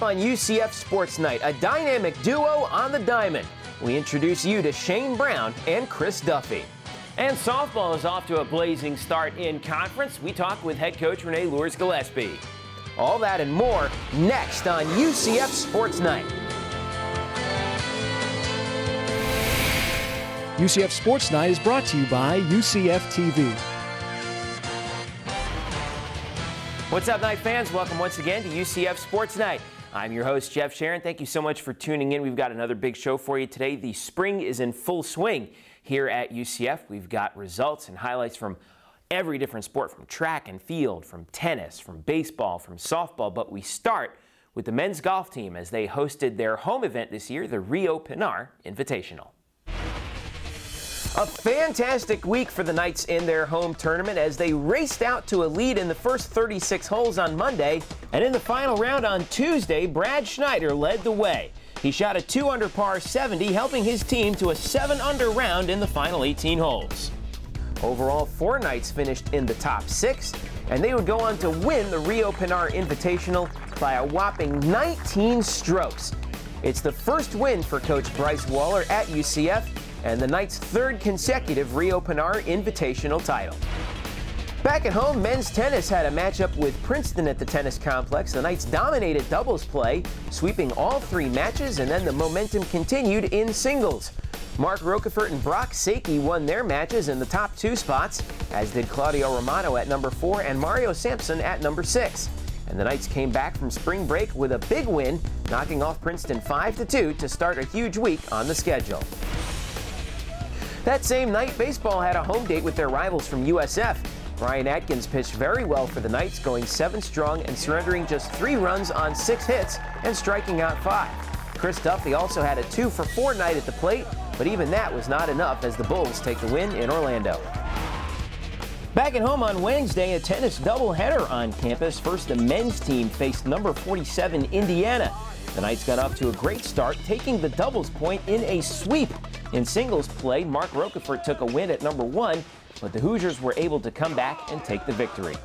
up on UCF Sports Night, a dynamic duo on the diamond. We introduce you to Shane Brown and Chris Duffy. And softball is off to a blazing start in conference. We talk with head coach Renee Lours-Gillespie. All that and more next on UCF Sports Night. UCF Sports Night is brought to you by UCF TV. What's up, Night fans? Welcome once again to UCF Sports Night. I'm your host, Jeff Sharon. Thank you so much for tuning in. We've got another big show for you today. The spring is in full swing here at UCF. We've got results and highlights from every different sport, from track and field, from tennis, from baseball, from softball. But we start with the men's golf team as they hosted their home event this year, the Rio Pinar Invitational. A fantastic week for the Knights in their home tournament as they raced out to a lead in the first 36 holes on Monday. And in the final round on Tuesday, Brad Schneider led the way. He shot a 2-under par 70, helping his team to a 7-under round in the final 18 holes. Overall, 4 Knights finished in the top 6, and they would go on to win the Rio Pinar Invitational by a whopping 19 strokes. It's the first win for Coach Bryce Waller at UCF, and the Knights' third consecutive Rio Pinar Invitational title. Back at home, men's tennis had a matchup with Princeton at the tennis complex. The Knights dominated doubles play, sweeping all 3 matches, and then the momentum continued in singles. Mark Rokefort and Brock Sakey won their matches in the top 2 spots, as did Claudio Romano at number 4 and Mario Sampson at number 6. And the Knights came back from spring break with a big win, knocking off Princeton 5-2 to start a huge week on the schedule. That same night, baseball had a home date with their rivals from USF. Brian Atkins pitched very well for the Knights, going 7 strong and surrendering just 3 runs on 6 hits and striking out 5. Chris Duffy also had a 2-for-4 night at the plate, but even that was not enough as the Bulls take the win in Orlando. Back at home on Wednesday, a tennis doubleheader on campus. First, the men's team faced number 47 Indiana. The Knights got off to a great start, taking the doubles point in a sweep. In singles play, Mark Rokefort took a win at number 1, but the Hoosiers were able to come back and take the victory.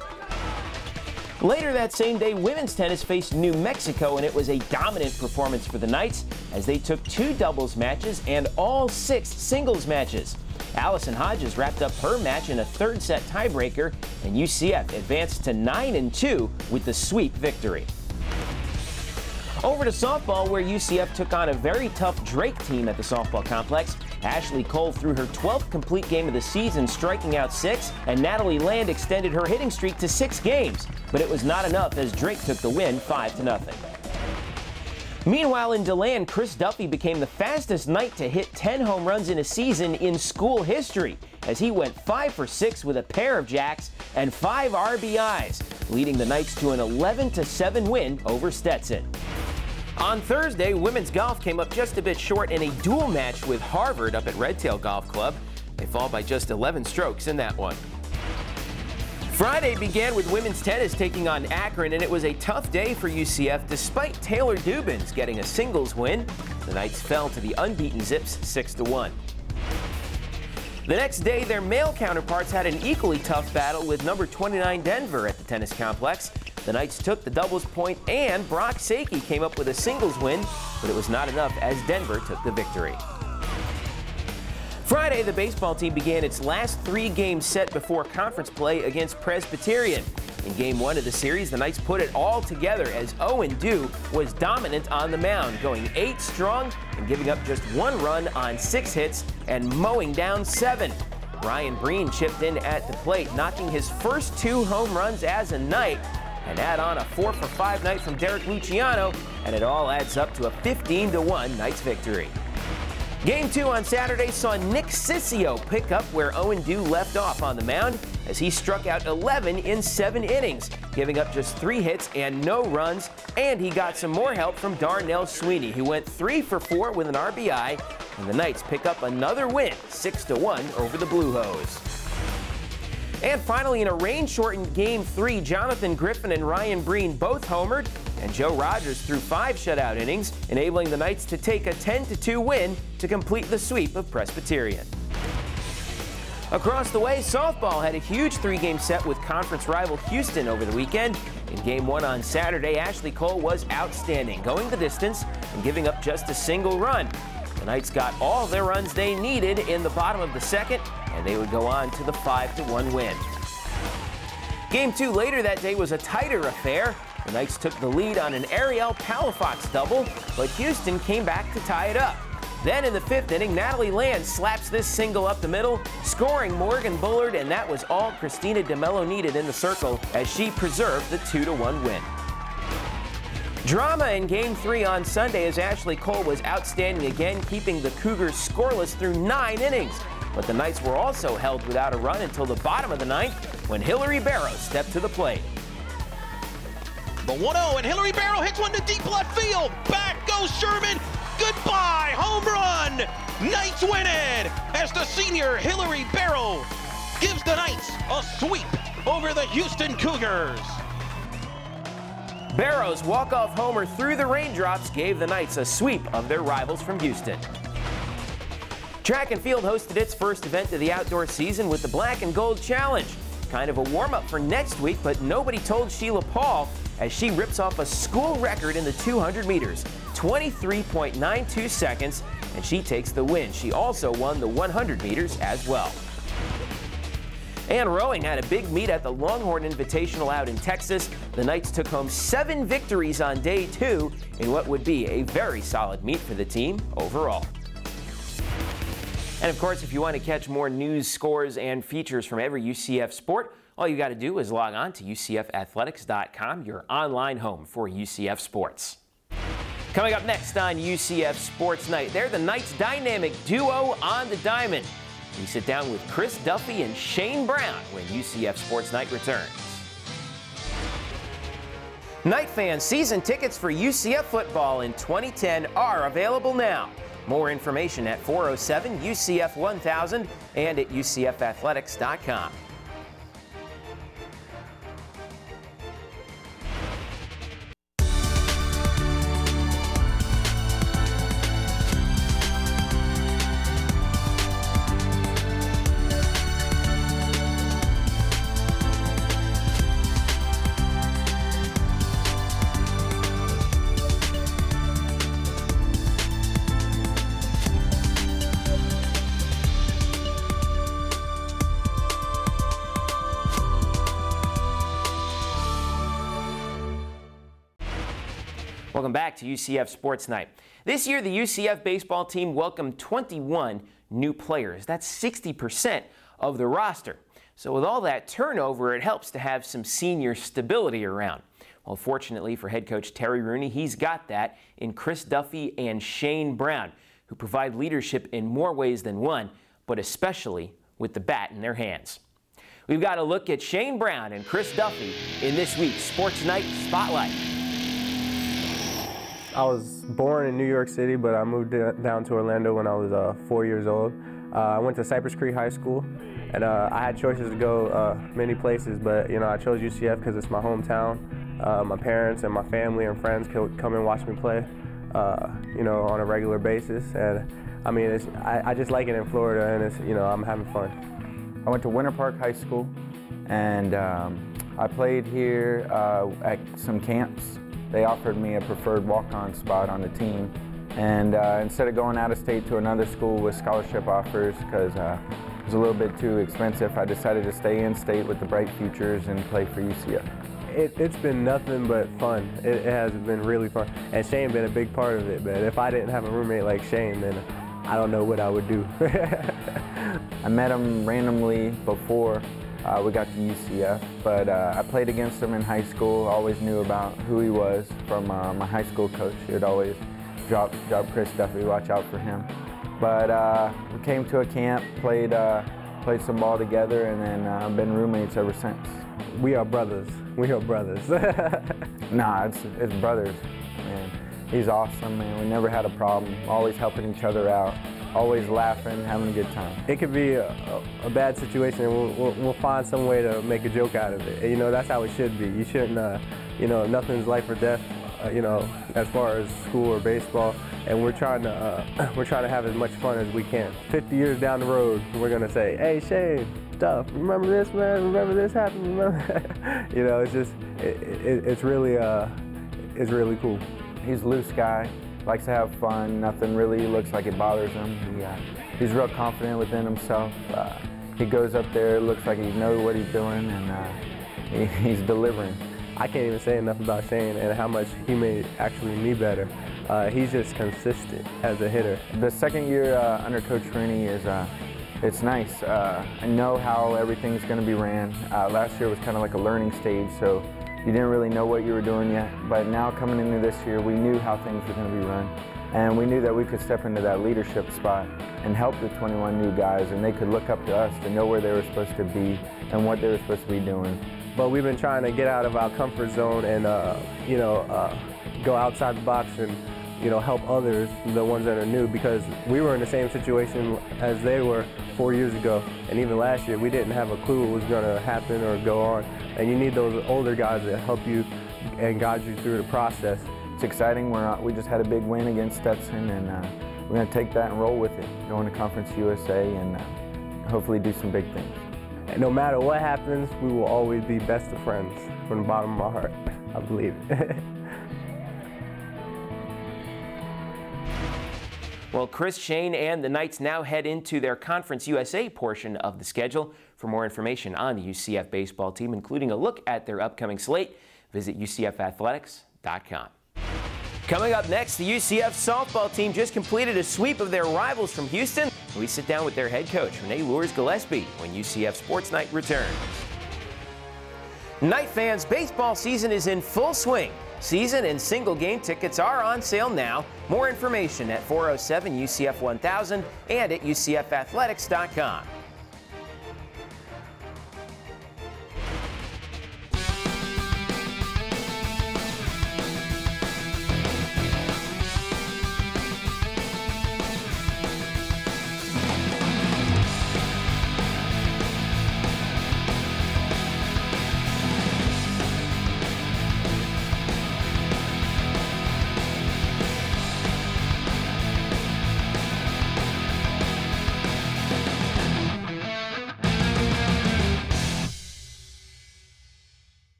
Later that same day, women's tennis faced New Mexico, and it was a dominant performance for the Knights as they took 2 doubles matches and all 6 singles matches. Allison Hodges wrapped up her match in a 3rd-set tiebreaker, and UCF advanced to 9-2 with the sweep victory. Over to softball, where UCF took on a very tough Drake team at the softball complex. Ashley Cole threw her 12th complete game of the season, striking out 6, and Natalie Land extended her hitting streak to 6 games. But it was not enough as Drake took the win 5-0. Meanwhile, in DeLand, Chris Duffy became the fastest Knight to hit 10 home runs in a season in school history, as he went 5 for 6 with a pair of jacks and 5 RBIs, leading the Knights to an 11-7 win over Stetson. On Thursday, women's golf came up just a bit short in a duel match with Harvard up at Redtail Golf Club. They fall by just 11 strokes in that one. Friday began with women's tennis taking on Akron, and it was a tough day for UCF despite Taylor Dubins getting a singles win. The Knights fell to the unbeaten Zips 6-1. The next day, their male counterparts had an equally tough battle with number 29 Denver at the tennis complex. The Knights took the doubles point, and Brock Sakey came up with a singles win, but it was not enough as Denver took the victory. Friday, the baseball team began its last 3-game set before conference play against Presbyterian. In Game 1 of the series, the Knights put it all together as Owen Dew was dominant on the mound, going 8 strong and giving up just 1 run on 6 hits and mowing down 7. Ryan Breen chipped in at the plate, knocking his first 2 home runs as a Knight, and add on a 4-for-5 night from Derek Luciano, and it all adds up to a 15-1 Knights victory. Game 2 on Saturday saw Nick Sissio pick up where Owen Dew left off on the mound as he struck out 11 in 7 innings, giving up just 3 hits and no runs, and he got some more help from Darnell Sweeney, who went 3 for 4 with an RBI, and the Knights pick up another win, 6-1 over the Blue Hose. And finally, in a rain-shortened Game 3, Jonathan Griffin and Ryan Breen both homered, and Joe Rogers threw 5 shutout innings, enabling the Knights to take a 10-2 win to complete the sweep of Presbyterian. Across the way, softball had a huge 3-game set with conference rival Houston over the weekend. In Game 1 on Saturday, Ashley Cole was outstanding, going the distance and giving up just a single run. The Knights got all their runs they needed in the bottom of the second, and they would go on to the 5-1 win. Game 2 later that day was a tighter affair. The Knights took the lead on an Ariel Palafox double, but Houston came back to tie it up. Then in the 5th inning, Natalie Land slaps this single up the middle, scoring Morgan Bullard, and that was all Christina DeMello needed in the circle as she preserved the 2-1 win. Drama in Game 3 on Sunday as Ashley Cole was outstanding again, keeping the Cougars scoreless through 9 innings. But the Knights were also held without a run until the bottom of the 9th when Hillary Barrow stepped to the plate. The 1-0, and Hillary Barrow hits one to deep left field. Back goes Sherman. Goodbye, home run. Knights win it as the senior Hillary Barrow gives the Knights a sweep over the Houston Cougars. Barrow's walk-off homer through the raindrops gave the Knights a sweep of their rivals from Houston. Track and field hosted its first event of the outdoor season with the Black and Gold Challenge. Kind of a warm-up for next week, but nobody told Sheila Paul as she rips off a school record in the 200 meters, 23.92 seconds, and she takes the win. She also won the 100 meters as well. And rowing had a big meet at the Longhorn Invitational out in Texas. The Knights took home 7 victories on day 2 in what would be a very solid meet for the team overall. And of course, if you want to catch more news, scores, and features from every UCF sport, all you got to do is log on to UCFathletics.com, your online home for UCF sports. Coming up next on UCF Sports Night, they're the Knights' dynamic duo on the diamond. We sit down with Chris Duffy and Shane Brown when UCF Sports Night returns. Knight fans, season tickets for UCF football in 2010 are available now. More information at 407 UCF 1000 and at UCFathletics.com. Welcome back to UCF Sports Night. This year, the UCF baseball team welcomed 21 new players. That's 60% of the roster. So with all that turnover, it helps to have some senior stability around. Well, fortunately for head coach Terry Rooney, he's got that in Chris Duffy and Shane Brown, who provide leadership in more ways than one, but especially with the bat in their hands. We've got a look at Shane Brown and Chris Duffy in this week's Sports Night Spotlight. I was born in New York City, but I moved down to Orlando when I was 4 years old. I went to Cypress Creek High School, and I had choices to go many places, but I chose UCF because it's my hometown. My parents and my family and friends could come and watch me play, on a regular basis. And I mean, I just like it in Florida, and it's, I'm having fun. I went to Winter Park High School, and I played here at some camps. They offered me a preferred walk-on spot on the team, and instead of going out of state to another school with scholarship offers, because it was a little bit too expensive, I decided to stay in state with the bright futures and play for UCF. It's been nothing but fun. It has been really fun, and Shane been a big part of it. But if I didn't have a roommate like Shane, then I don't know what I would do. I met him randomly before we got to UCF, but I played against him in high school. Always knew about who he was from my high school coach. He would always drop Chris Duffy, watch out for him. But we came to a camp, played some ball together, and then been roommates ever since. We are brothers. We are brothers. Nah, it's brothers, man. He's awesome, man. We never had a problem. Always helping each other out. Always laughing, having a good time. It could be a bad situation, and we'll find some way to make a joke out of it. That's how it should be. You shouldn't, nothing's life or death you know, as far as school or baseball, and we're trying to have as much fun as we can. 50 years down the road, we're gonna say, "Hey, Shane, stuff. Remember this, man? Remember this happened? Remember?" You know, it's just, it's really cool. He's a loose guy, likes to have fun. Nothing really looks like it bothers him. He's real confident within himself. He goes up there, looks like he knows what he's doing, and he's delivering. I can't even say enough about Shane and how much he made actually me better. He's just consistent as a hitter. The second year under Coach Rooney is, it's nice. I know how everything's going to be ran. Last year was kind of like a learning stage, so you didn't really know what you were doing yet. But now coming into this year, we knew how things were going to be run. And we knew that we could step into that leadership spot and help the 21 new guys, and they could look up to us to know where they were supposed to be and what they were supposed to be doing. But we've been trying to get out of our comfort zone and, you know, go outside the box and, you know, help others, the ones that are new, because we were in the same situation as they were 4 years ago. And even last year, we didn't have a clue what was going to happen or go on. And you need those older guys that help you and guide you through the process. It's exciting. We just had a big win against Stetson, and we're going to take that and roll with it. Go into Conference USA and hopefully do some big things. And no matter what happens, we will always be best of friends from the bottom of my heart. I believe it. Well, Chris, Shane, and the Knights now head into their Conference USA portion of the schedule. For more information on the UCF baseball team, including a look at their upcoming slate, visit UCFathletics.com. Coming up next, the UCF softball team just completed a sweep of their rivals from Houston. We sit down with their head coach, Renee Gillespie, when UCF Sports Night returns. Knight fans, baseball season is in full swing. Season and single game tickets are on sale now. More information at 407 UCF 1000 and at UCFathletics.com.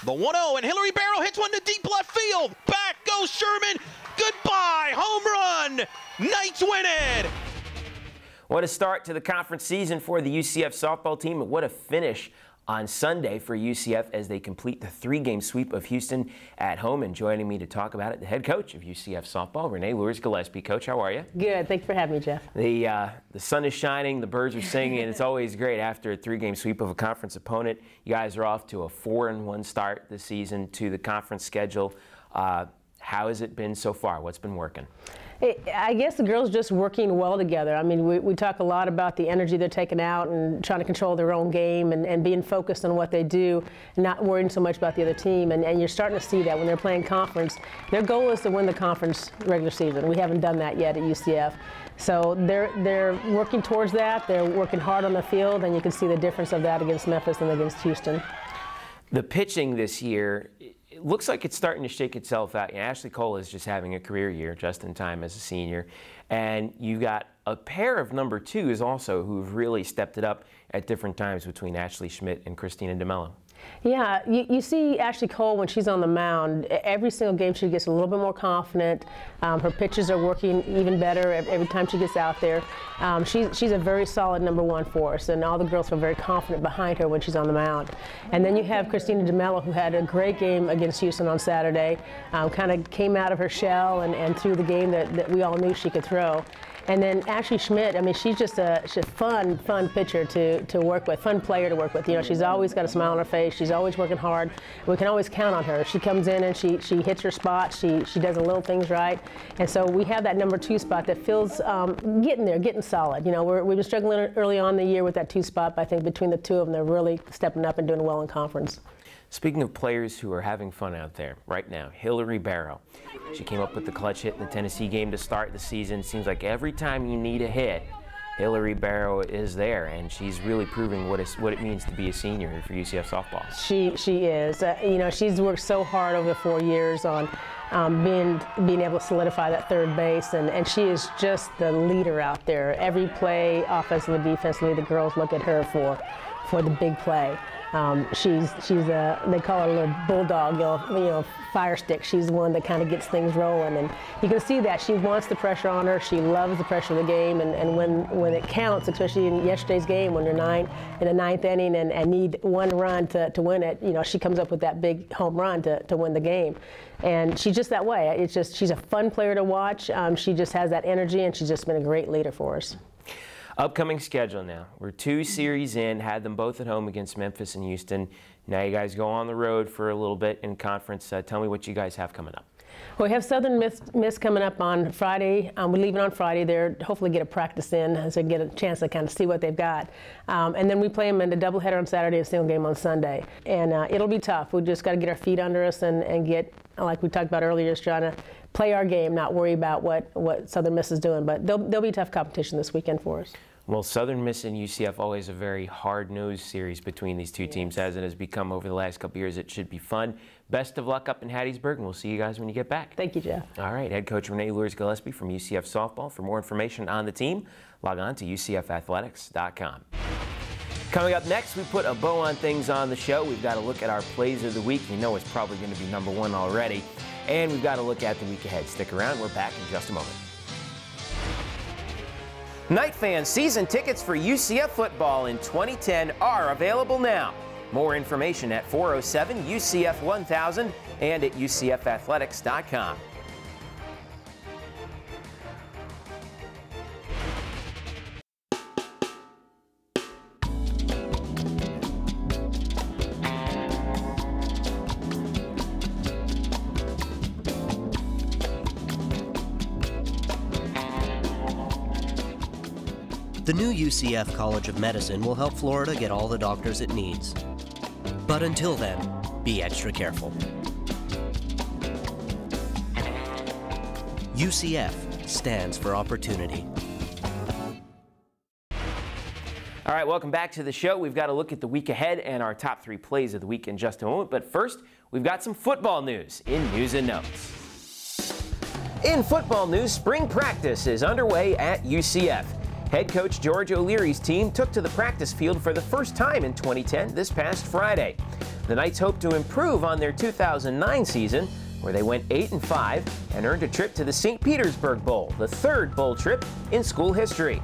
The 1-0, and Hillary Barrow hits one to deep left field. Back goes Sherman. Goodbye, home run. Knights win it. What a start to the conference season for the UCF softball team, and what a finish on Sunday for UCF as they complete the 3-game sweep of Houston at home. And joining me to talk about it, the head coach of UCF softball, Renee Gillespie. Coach, how are you? Good. Thanks for having me, Jeff. The sun is shining, the birds are singing, and it's always great after a 3-game sweep of a conference opponent. You guys are off to a 4-1 start this season to the conference schedule. How has it been so far? What's been working? I guess the girls just working well together. I mean, we talk a lot about the energy they're taking out and trying to control their own game and being focused on what they do, not worrying so much about the other team. And you're starting to see that when they're playing conference. Their goal is to win the conference regular season. We haven't done that yet at UCF. So they're working towards that. They're working hard on the field, and you can see the difference of that against Memphis and against Houston. The pitching this year, it looks like it's starting to shake itself out. Ashley Cole is just having a career year, just in time as a senior. And you've got a pair of number 2s also who've really stepped it up at different times between Ashley Schmidt and Christina DeMello. Yeah, you see Ashley Cole when she's on the mound. Every single game she gets a little bit more confident. Her pitches are working even better every time she gets out there. She's a very solid number 1 for us, and all the girls feel very confident behind her when she's on the mound. And then you have Christina DeMello, who had a great game against Houston on Saturday. Kind of came out of her shell and threw the game that we all knew she could throw. And then Ashley Schmidt, I mean, she's just a fun pitcher to work with, fun player to work with. You know, she's always got a smile on her face. She's always working hard. We can always count on her. She comes in and she hits her spot. She does the little things right. And so we have that number 2 spot that feels getting there, getting solid. You know, we've been struggling early on in the year with that 2 spot, but I think between the 2 of them, they're really stepping up and doing well in conference. Speaking of players who are having fun out there right now, Hillary Barrow. She came up with the clutch hit in the Tennessee game to start the season. Seems like every time you need a hit, Hillary Barrow is there, and she's really proving what it means to be a senior here for UCF softball. She is. You know, she's worked so hard over the 4 years on being able to solidify that third base, and she is just the leader out there. Every play, offensively, defensively, the girls look at her for the big play. She's they call her a little bulldog, you know, fire stick. She's the one that kind of gets things rolling, and you can see that she wants the pressure on her. She loves the pressure of the game, and when it counts, especially in yesterday's game, when you're in the ninth inning and need one run to win it, you know, she comes up with that big home run to win the game. And she's just that way. It's just, she's a fun player to watch. She just has that energy, and she's just been a great leader for us. Upcoming schedule now. We're 2 series in, had them both at home against Memphis and Houston. Now you guys go on the road for a little bit in conference. Tell me what you guys have coming up. Well, we have Southern Miss coming up on Friday. We leave it on Friday there, hopefully get a practice in so get a chance to kind of see what they've got. And then we play them in a doubleheader on Saturday and a single game on Sunday. And it'll be tough. We just got to get our feet under us and get, like we talked about earlier, just trying to play our game, not worry about what Southern Miss is doing. But there'll be tough competition this weekend for us. Well, Southern Miss and UCF always a very hard-nosed series between these two teams, as it has become over the last couple years. It should be fun. Best of luck up in Hattiesburg, and we'll see you guys when you get back. Thank you, Jeff. All right, head coach Renee Lourdes-Gillespie from UCF softball. For more information on the team, log on to UCFathletics.com. Coming up next, we put a bow on things on the show. We've got to look at our plays of the week. You know it's probably going to be #1 already. And we've got to look at the week ahead. Stick around. We're back in just a moment. Knight fans, season tickets for UCF football in 2010 are available now. More information at 407 UCF 1000 and at UCFathletics.com. The new UCF College of Medicine will help Florida get all the doctors it needs. But until then, be extra careful. UCF stands for opportunity. All right, welcome back to the show. We've got to look at the week ahead and our top 3 plays of the week in just a moment. But first, we've got some football news in News and Notes. In football news, spring practice is underway at UCF. Head coach George O'Leary's team took to the practice field for the first time in 2010 this past Friday. The Knights hope to improve on their 2009 season, where they went 8-5 and earned a trip to the St. Petersburg Bowl, the 3rd bowl trip in school history.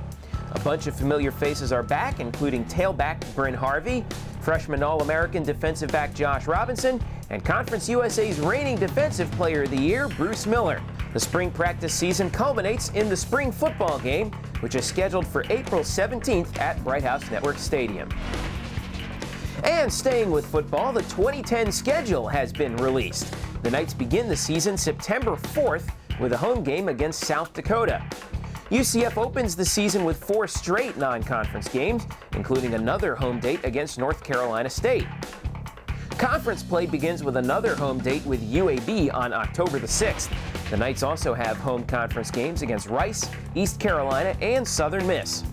A bunch of familiar faces are back, including tailback Bryn Harvey, freshman All-American defensive back Josh Robinson, and Conference USA's reigning Defensive Player of the Year, Bruce Miller. The spring practice season culminates in the spring football game, which is scheduled for April 17th at Bright House Network Stadium. And staying with football, the 2010 schedule has been released. The Knights begin the season September 4th with a home game against South Dakota. UCF opens the season with 4 straight non-conference games, including another home date against North Carolina State. Conference play begins with another home date with UAB on October the 6th. The Knights also have home conference games against Rice, East Carolina, and Southern Miss.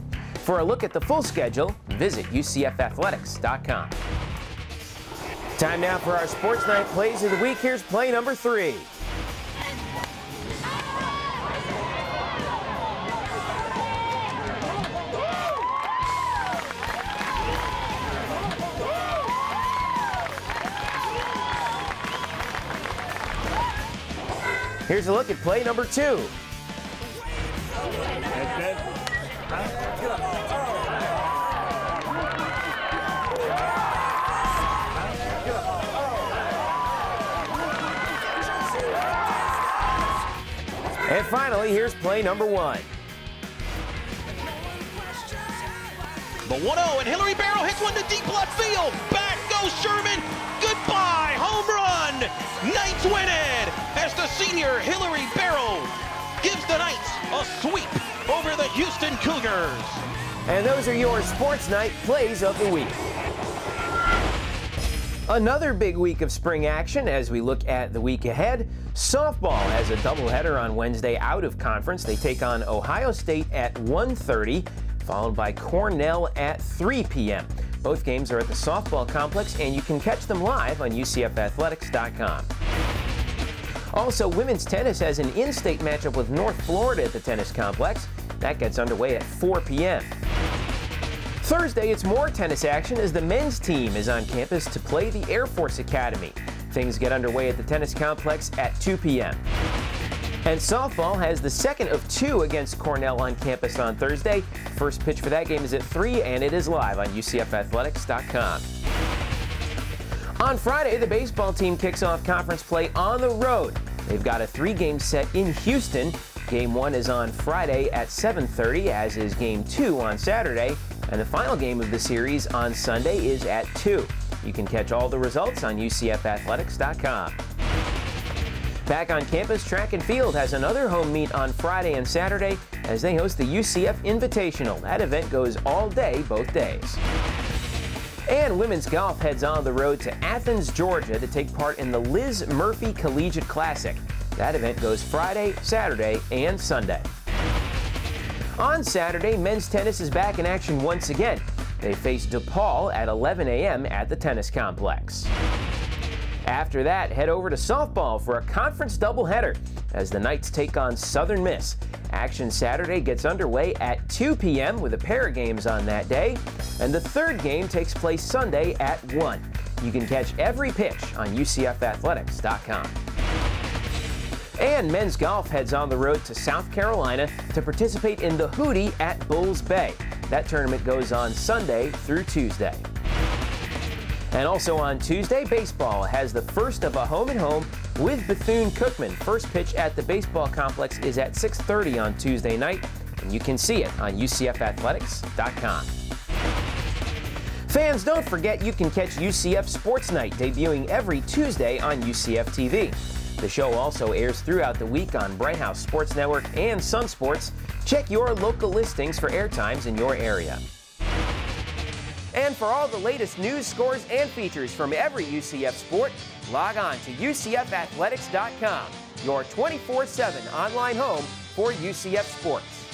For a look at the full schedule, visit UCFathletics.com. Time now for our Sports Night plays of the week. Here's play number 3. Here's a look at play number 2. And finally, here's play number 1. The 1-0, and Hillary Barrow hits one to deep left field. Back goes Sherman. Goodbye, home run. Knights win it as the senior Hillary Barrow gives the Knights a sweep over the Houston Cougars. And those are your Sports Night plays of the week. Another big week of spring action as we look at the week ahead. Softball has a doubleheader on Wednesday out of conference. They take on Ohio State at 1:30, followed by Cornell at 3 p.m. Both games are at the softball complex, and you can catch them live on UCFathletics.com. Also, women's tennis has an in-state matchup with North Florida at the tennis complex. That gets underway at 4 p.m. Thursday, it's more tennis action as the men's team is on campus to play the Air Force Academy. Things get underway at the tennis complex at 2 p.m. And softball has the second of 2 against Cornell on campus on Thursday. First pitch for that game is at 3, and it is live on UCFathletics.com. On Friday, the baseball team kicks off conference play on the road. They've got a 3-game set in Houston. Game 1 is on Friday at 7:30, as is Game 2 on Saturday. And the final game of the series on Sunday is at 2. You can catch all the results on UCFathletics.com. Back on campus, track and field has another home meet on Friday and Saturday as they host the UCF Invitational. That event goes all day, both days. And women's golf heads on the road to Athens, Georgia to take part in the Liz Murphy Collegiate Classic. That event goes Friday, Saturday, and Sunday. On Saturday, men's tennis is back in action once again. They face DePaul at 11 a.m. at the tennis complex. After that, head over to softball for a conference doubleheader as the Knights take on Southern Miss. Action Saturday gets underway at 2 p.m. with a pair of games on that day, and the third game takes place Sunday at 1. You can catch every pitch on UCFathletics.com. And men's golf heads on the road to South Carolina to participate in the Hootie at Bulls Bay. That tournament goes on Sunday through Tuesday. And also on Tuesday, baseball has the first of a home-and-home with Bethune-Cookman. First pitch at the baseball complex is at 6:30 on Tuesday night, and you can see it on UCFathletics.com. Fans, don't forget you can catch UCF SportsKnight debuting every Tuesday on UCF TV. The show also airs throughout the week on Bright House Sports Network and Sun Sports. Check your local listings for airtimes in your area. And for all the latest news, scores, and features from every UCF sport, log on to UCFathletics.com, your 24/7 online home for UCF sports.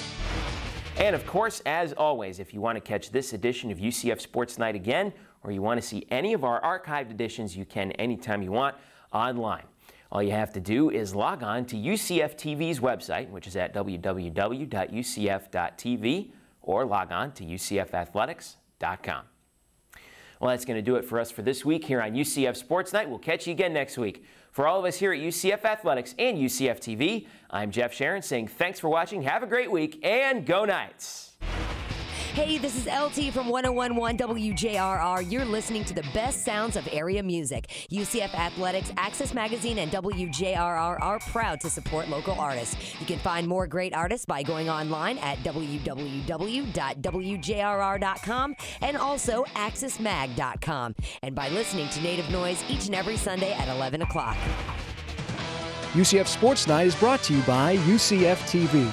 And of course, as always, if you want to catch this edition of UCF Sports Night again, or you want to see any of our archived editions, you can anytime you want online. All you have to do is log on to UCF TV's website, which is at www.ucf.tv, or log on to UCFathletics.com. Well, that's going to do it for us for this week here on UCF Sports Night. We'll catch you again next week. For all of us here at UCF Athletics and UCF TV, I'm Jeff Sharon saying thanks for watching, have a great week, and go Knights! Hey, this is LT from 101.1 WJRR. You're listening to the best sounds of area music. UCF Athletics, Access Magazine, and WJRR are proud to support local artists. You can find more great artists by going online at www.wjrr.com and also accessmag.com, and by listening to Native Noise each and every Sunday at 11 o'clock. UCF Sports Night is brought to you by UCF TV.